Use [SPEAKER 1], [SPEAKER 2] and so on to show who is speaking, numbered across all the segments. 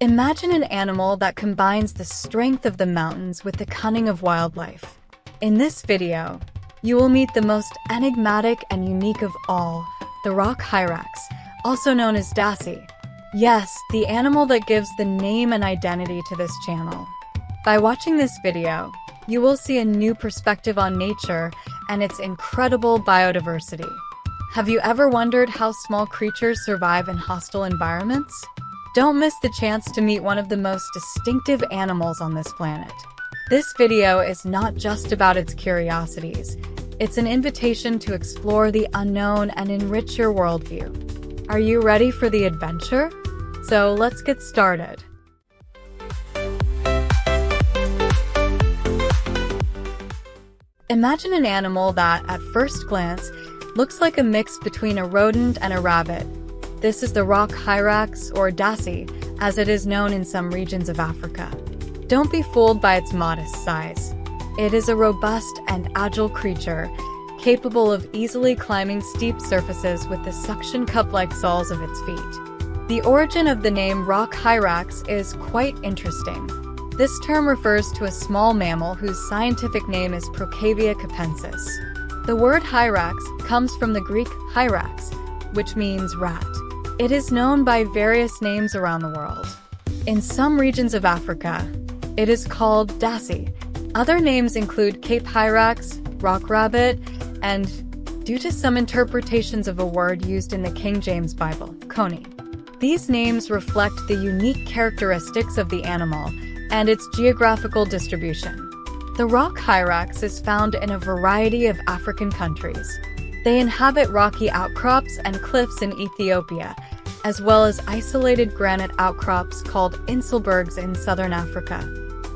[SPEAKER 1] Imagine an animal that combines the strength of the mountains with the cunning of wildlife. In this video, you will meet the most enigmatic and unique of all, the Rock Hyrax, also known as Dassie. Yes, the animal that gives the name and identity to this channel. By watching this video, you will see a new perspective on nature and its incredible biodiversity. Have you ever wondered how small creatures survive in hostile environments? Don't miss the chance to meet one of the most distinctive animals on this planet. This video is not just about its curiosities. It's an invitation to explore the unknown and enrich your worldview. Are you ready for the adventure? So let's get started. Imagine an animal that, at first glance, looks like a mix between a rodent and a rabbit. This is the Rock Hyrax, or Dassie, as it is known in some regions of Africa. Don't be fooled by its modest size. It is a robust and agile creature, capable of easily climbing steep surfaces with the suction cup-like soles of its feet. The origin of the name Rock Hyrax is quite interesting. This term refers to a small mammal whose scientific name is Procavia capensis. The word Hyrax comes from the Greek hyrax, which means rat. It is known by various names around the world. In some regions of Africa, it is called Dassie. Other names include Cape Hyrax, rock rabbit, and, due to some interpretations of a word used in the King James Bible, coney. These names reflect the unique characteristics of the animal and its geographical distribution. The Rock Hyrax is found in a variety of African countries. They inhabit rocky outcrops and cliffs in Ethiopia, as well as isolated granite outcrops called inselbergs in southern Africa.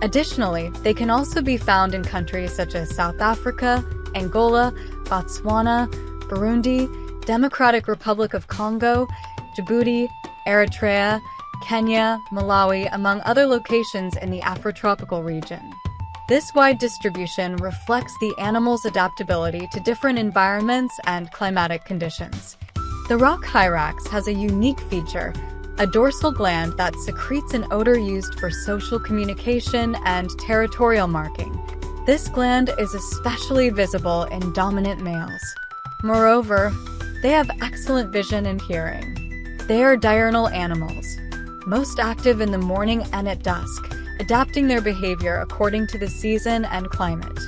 [SPEAKER 1] Additionally, they can also be found in countries such as South Africa, Angola, Botswana, Burundi, Democratic Republic of Congo, Djibouti, Eritrea, Kenya, Malawi, among other locations in the Afrotropical region. This wide distribution reflects the animal's adaptability to different environments and climatic conditions. The Rock Hyrax has a unique feature, a dorsal gland that secretes an odor used for social communication and territorial marking. This gland is especially visible in dominant males. Moreover, they have excellent vision and hearing. They are diurnal animals, most active in the morning and at dusk, adapting their behavior according to the season and climate.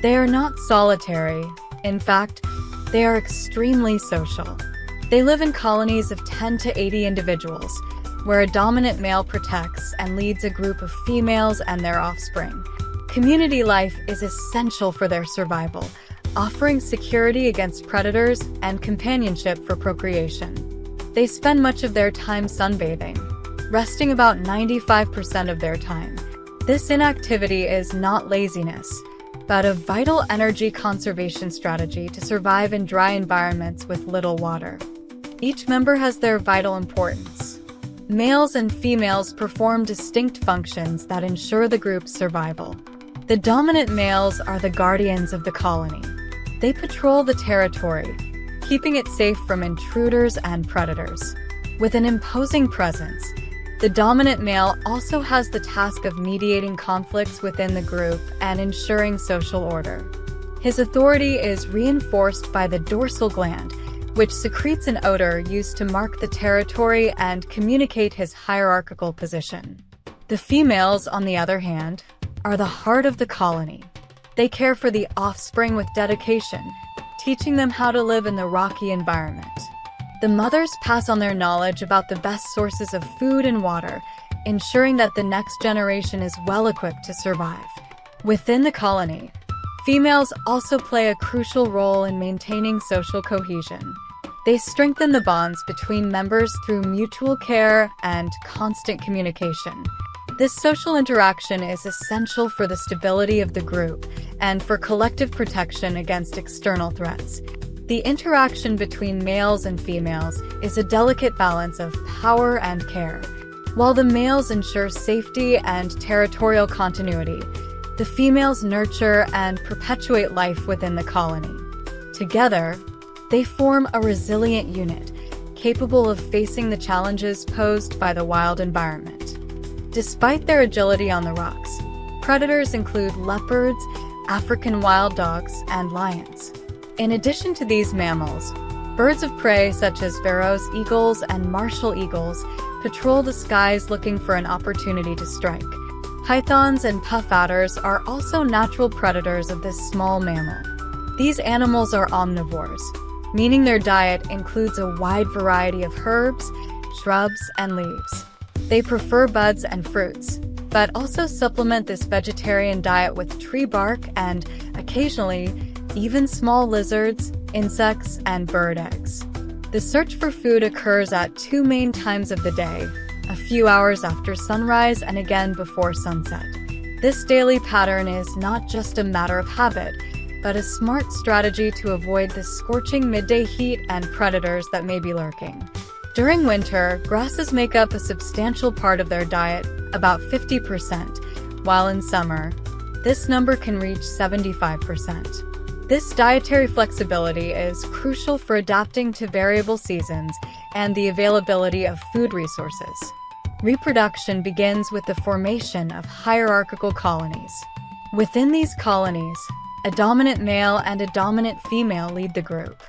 [SPEAKER 1] They are not solitary. In fact, they are extremely social. They live in colonies of 10 to 80 individuals, where a dominant male protects and leads a group of females and their offspring. Community life is essential for their survival, offering security against predators and companionship for procreation. They spend much of their time sunbathing, resting about 95% of their time. This inactivity is not laziness, but a vital energy conservation strategy to survive in dry environments with little water. Each member has their vital importance. Males and females perform distinct functions that ensure the group's survival. The dominant males are the guardians of the colony. They patrol the territory, keeping it safe from intruders and predators. With an imposing presence, the dominant male also has the task of mediating conflicts within the group and ensuring social order. His authority is reinforced by the dorsal gland, which secretes an odor used to mark the territory and communicate his hierarchical position. The females, on the other hand, are the heart of the colony. They care for the offspring with dedication, teaching them how to live in the rocky environment. The mothers pass on their knowledge about the best sources of food and water, ensuring that the next generation is well-equipped to survive. Within the colony, females also play a crucial role in maintaining social cohesion. They strengthen the bonds between members through mutual care and constant communication. This social interaction is essential for the stability of the group and for collective protection against external threats. The interaction between males and females is a delicate balance of power and care. While the males ensure safety and territorial continuity, the females nurture and perpetuate life within the colony. Together, they form a resilient unit, capable of facing the challenges posed by the wild environment. Despite their agility on the rocks, predators include leopards, African wild dogs, and lions. In addition to these mammals, birds of prey such as Barrow's eagles and martial eagles patrol the skies looking for an opportunity to strike. Pythons and puff adders are also natural predators of this small mammal. These animals are omnivores, meaning their diet includes a wide variety of herbs, shrubs, and leaves. They prefer buds and fruits, but also supplement this vegetarian diet with tree bark and, occasionally, even small lizards, insects, and bird eggs. The search for food occurs at two main times of the day, a few hours after sunrise and again before sunset. This daily pattern is not just a matter of habit, but a smart strategy to avoid the scorching midday heat and predators that may be lurking. During winter, grasses make up a substantial part of their diet, about 50%, while in summer, this number can reach 75%. This dietary flexibility is crucial for adapting to variable seasons and the availability of food resources. Reproduction begins with the formation of hierarchical colonies. Within these colonies, a dominant male and a dominant female lead the group.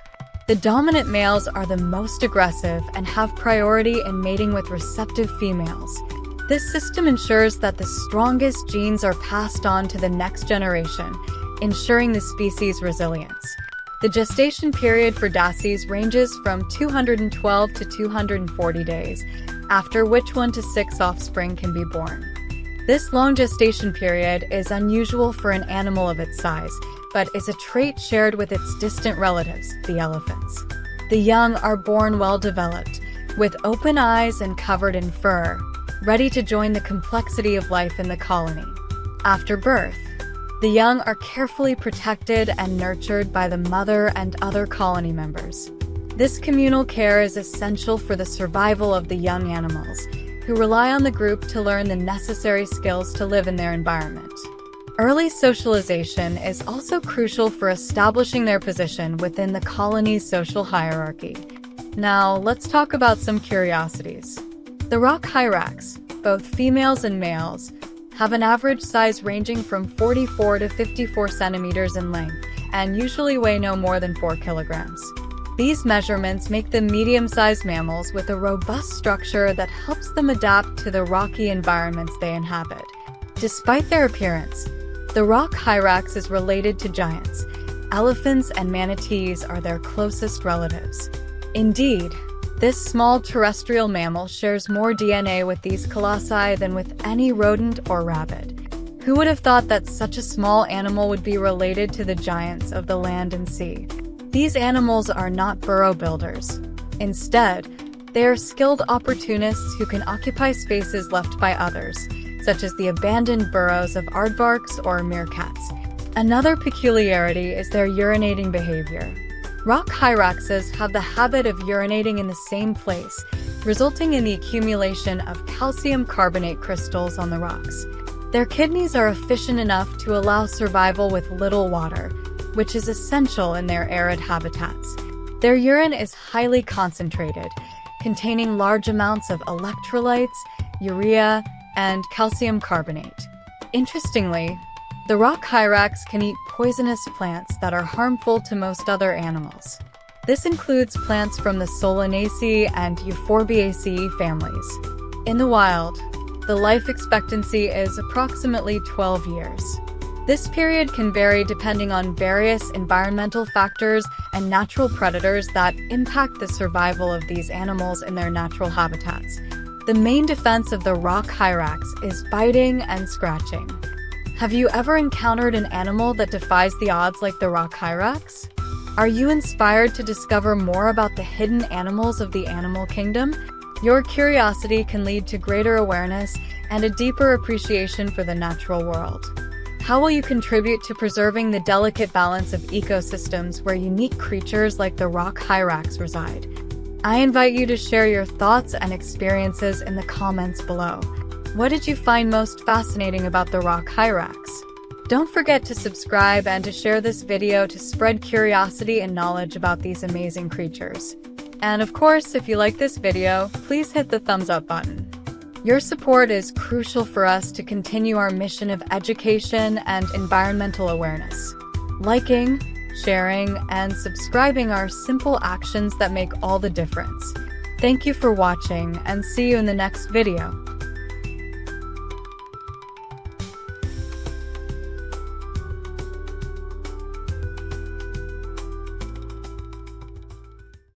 [SPEAKER 1] The dominant males are the most aggressive and have priority in mating with receptive females. This system ensures that the strongest genes are passed on to the next generation, ensuring the species' resilience. The gestation period for dassies ranges from 212 to 240 days, after which 1 to 6 offspring can be born. This long gestation period is unusual for an animal of its size, but is a trait shared with its distant relatives, the elephants. The young are born well-developed, with open eyes and covered in fur, ready to join the complexity of life in the colony. After birth, the young are carefully protected and nurtured by the mother and other colony members. This communal care is essential for the survival of the young animals, who rely on the group to learn the necessary skills to live in their environment. Early socialization is also crucial for establishing their position within the colony's social hierarchy. Now, let's talk about some curiosities. The rock hyrax, both females and males, have an average size ranging from 44 to 54 centimeters in length and usually weigh no more than 4 kilograms. These measurements make them medium-sized mammals with a robust structure that helps them adapt to the rocky environments they inhabit. Despite their appearance, the rock hyrax is related to giants. Elephants and manatees are their closest relatives. Indeed, this small terrestrial mammal shares more DNA with these colossi than with any rodent or rabbit. Who would have thought that such a small animal would be related to the giants of the land and sea? These animals are not burrow builders. Instead, they are skilled opportunists who can occupy spaces left by others, such as the abandoned burrows of aardvarks or meerkats. Another peculiarity is their urinating behavior. Rock hyraxes have the habit of urinating in the same place, resulting in the accumulation of calcium carbonate crystals on the rocks. Their kidneys are efficient enough to allow survival with little water, which is essential in their arid habitats. Their urine is highly concentrated, containing large amounts of electrolytes, urea, and calcium carbonate. Interestingly, the rock hyrax can eat poisonous plants that are harmful to most other animals. This includes plants from the Solanaceae and Euphorbiaceae families. In the wild, the life expectancy is approximately 12 years. This period can vary depending on various environmental factors and natural predators that impact the survival of these animals in their natural habitats. The main defense of the rock hyrax is biting and scratching. Have you ever encountered an animal that defies the odds like the rock hyrax? Are you inspired to discover more about the hidden animals of the animal kingdom? Your curiosity can lead to greater awareness and a deeper appreciation for the natural world. How will you contribute to preserving the delicate balance of ecosystems where unique creatures like the rock hyrax reside? I invite you to share your thoughts and experiences in the comments below. What did you find most fascinating about the rock hyrax? Don't forget to subscribe and to share this video to spread curiosity and knowledge about these amazing creatures. And of course, if you like this video, please hit the thumbs up button. Your support is crucial for us to continue our mission of education and environmental awareness. Liking, sharing, and subscribing are simple actions that make all the difference. Thank you for watching, and see you in the next video.